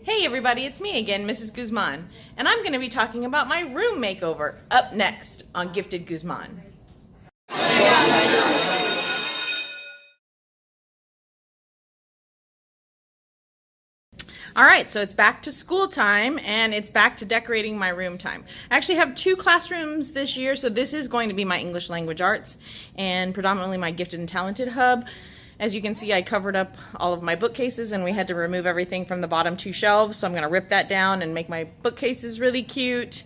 Hey everybody, it's me again, Mrs. Guzman, and I'm going to be talking about my room makeover up next on Gifted Guzman. Alright, so it's back to school time and it's back to decorating my room time. I actually have 2 classrooms this year, so this is going to be my English Language Arts and predominantly my Gifted and Talented hub. As you can see, I covered up all of my bookcases and we had to remove everything from the bottom 2 shelves, so I'm going to rip that down and make my bookcases really cute.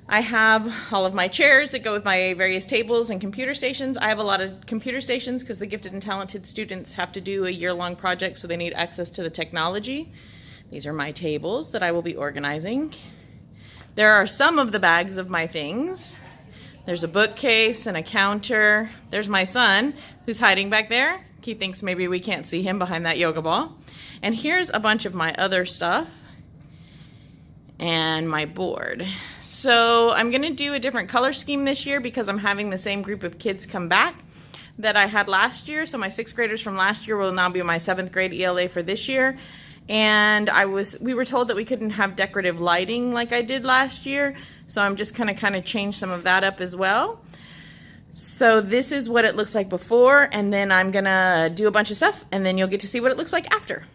I have all of my chairs that go with my various tables and computer stations. I have a lot of computer stations because the Gifted and Talented students have to do a year-long project, so they need access to the technology. These are my tables that I will be organizing. There are some of the bags of my things. There's a bookcase and a counter. There's my son, who's hiding back there. He thinks maybe we can't see him behind that yoga ball. And here's a bunch of my other stuff and my board. So I'm gonna do a different color scheme this year because I'm having the same group of kids come back that I had last year. So my 6th graders from last year will now be my 7th grade ELA for this year. And we were told that we couldn't have decorative lighting like I did last year, so I'm just gonna kind of change some of that up as well. So this is what it looks like before, and then I'm gonna do a bunch of stuff, and then you'll get to see what it looks like after.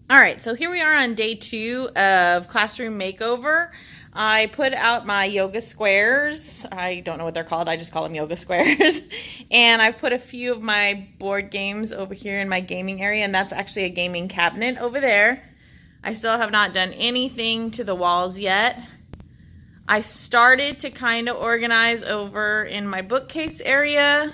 All right, so here we are on day 2 of Classroom Makeover. I put out my yoga squares. I don't know what they're called. I just call them yoga squares. And I've put a few of my board games over here in my gaming area, and that's actually a gaming cabinet over there. I still have not done anything to the walls yet. I started to kind of organize over in my bookcase area.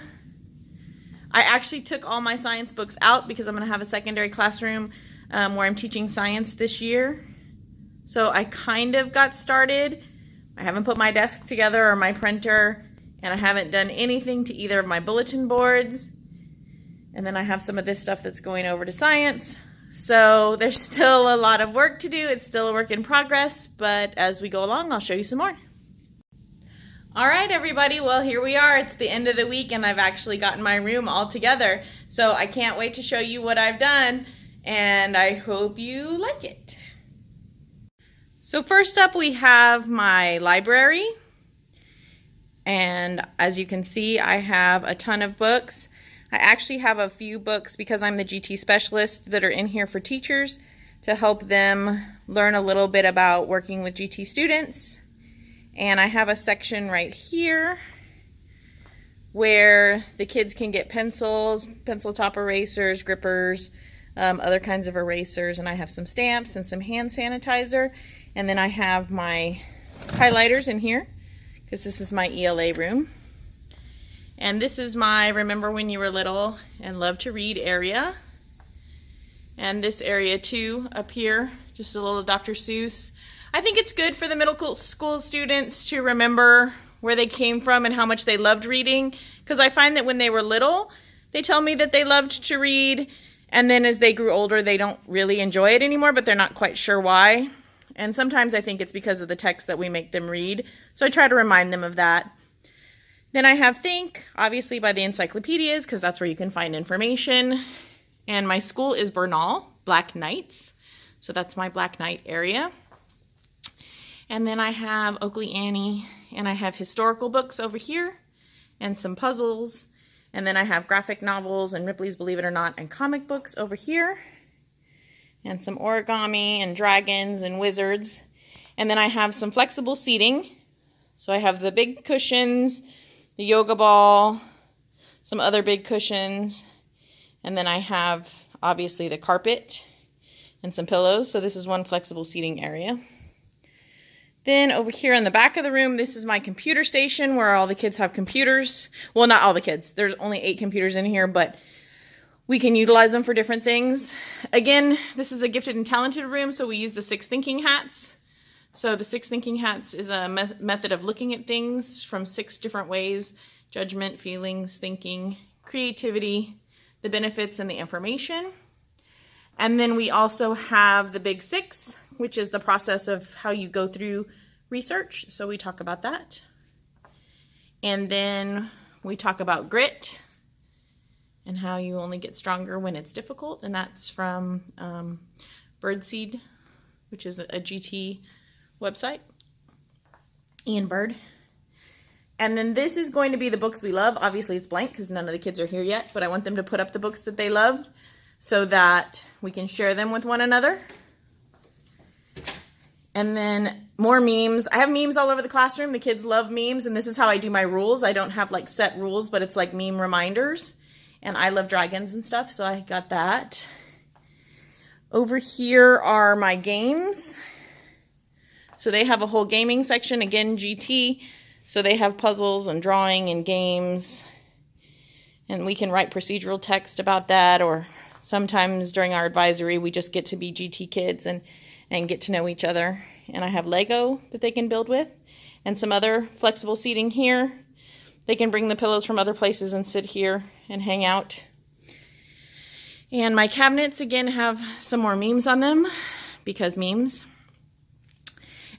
I actually took all my science books out because I'm going to have a secondary classroom where I'm teaching science this year. So I kind of got started. I haven't put my desk together or my printer, and I haven't done anything to either of my bulletin boards. And then I have some of this stuff that's going over to science. So there's still a lot of work to do. It's still a work in progress, but as we go along, I'll show you some more. All right, everybody, well, here we are. It's the end of the week, and I've actually gotten my room all together. So I can't wait to show you what I've done, and I hope you like it. So first up, we have my library. And as you can see, I have a ton of books. I actually have a few books because I'm the GT specialist that are in here for teachers to help them learn a little bit about working with GT students. And I have a section right here where the kids can get pencils, pencil top erasers, grippers, other kinds of erasers, and I have some stamps and some hand sanitizer. And then I have my highlighters in here because this is my ELA room. And this is my Remember When You Were Little and Love to Read area. And this area too, up here, just a little Dr. Seuss. I think it's good for the middle school students to remember where they came from and how much they loved reading. Because I find that when they were little, they tell me that they loved to read. And then as they grew older, they don't really enjoy it anymore, but they're not quite sure why. And sometimes I think it's because of the text that we make them read. So I try to remind them of that. Then I have Think, obviously by the encyclopedias, because that's where you can find information. And my school is Bernal, Black Knights. So that's my Black Knight area. And then I have Oakley Annie, and I have historical books over here, and some puzzles. And then I have graphic novels and Ripley's Believe It or Not and comic books over here. And some origami and dragons and wizards. And then I have some flexible seating. So I have the big cushions, the yoga ball, some other big cushions, and then I have obviously the carpet and some pillows. So this is one flexible seating area. Then over here in the back of the room, this is my computer station where all the kids have computers. Well, not all the kids. There's only 8 computers in here, but we can utilize them for different things. Again, this is a Gifted and Talented room, so we use the 6 thinking hats. So the 6 thinking hats is a method of looking at things from 6 different ways: judgment, feelings, thinking, creativity, the benefits, and the information. And then we also have the Big 6, which is the process of how you go through research. So we talk about that. And then we talk about grit and how you only get stronger when it's difficult. And that's from Birdseed, which is a GT website. Ian Bird. And then this is going to be the books we love. Obviously it's blank because none of the kids are here yet, but I want them to put up the books that they loved so that we can share them with one another. And then more memes. I have memes all over the classroom. The kids love memes, and this is how I do my rules. I don't have like set rules, but it's like meme reminders. And I love dragons and stuff, so I got that. Over here are my games. So they have a whole gaming section, again, GT. So they have puzzles and drawing and games. And we can write procedural text about that, or sometimes during our advisory, we just get to be GT kids and get to know each other. And I have Lego that they can build with, and some other flexible seating here. They can bring the pillows from other places and sit here and hang out. And my cabinets, again, have some more memes on them, because memes.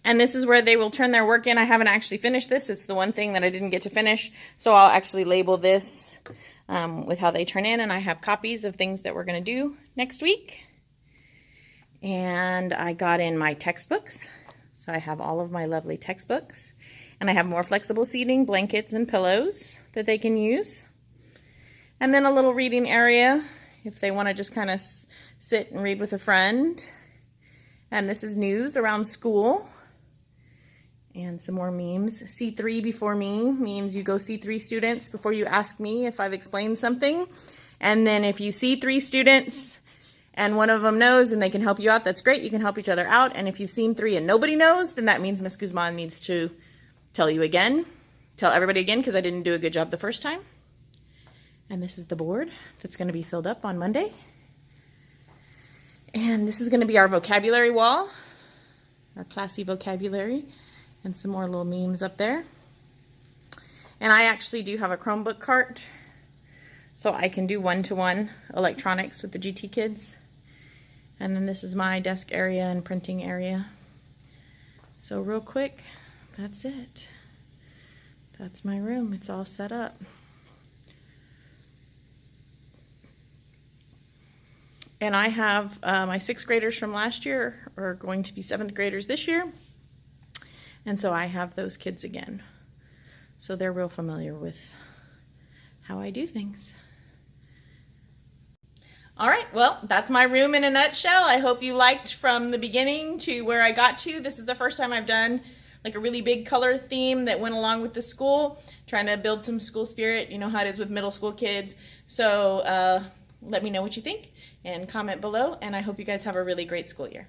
And this is where they will turn their work in. I haven't actually finished this. It's the one thing that I didn't get to finish. So I'll actually label this with how they turn in. And I have copies of things that we're going to do next week. And I got in my textbooks. So I have all of my lovely textbooks. And I have more flexible seating, blankets, and pillows that they can use. And then a little reading area if they want to just kind of sit and read with a friend. And this is news around school. And some more memes. C3 before me means you go see 3 students before you ask me if I've explained something. And then if you see 3 students and one of them knows and they can help you out, that's great. You can help each other out. And if you've seen 3 and nobody knows, then that means Miss Guzman needs to tell you again. Tell everybody again, because I didn't do a good job the first time. And this is the board that's going to be filled up on Monday. And this is going to be our vocabulary wall, our classy vocabulary. And some more little memes up there. And I actually do have a Chromebook cart, so I can do one-to-one electronics with the GT kids. And then this is my desk area and printing area. So real quick, that's it. That's my room. It's all set up. And I have my 6th graders from last year are going to be 7th graders this year. And so I have those kids again. So they're real familiar with how I do things. All right, well, that's my room in a nutshell. I hope you liked from the beginning to where I got to. This is the first time I've done like a really big color theme that went along with the school, trying to build some school spirit. You know how it is with middle school kids. So let me know what you think and comment below. And I hope you guys have a really great school year.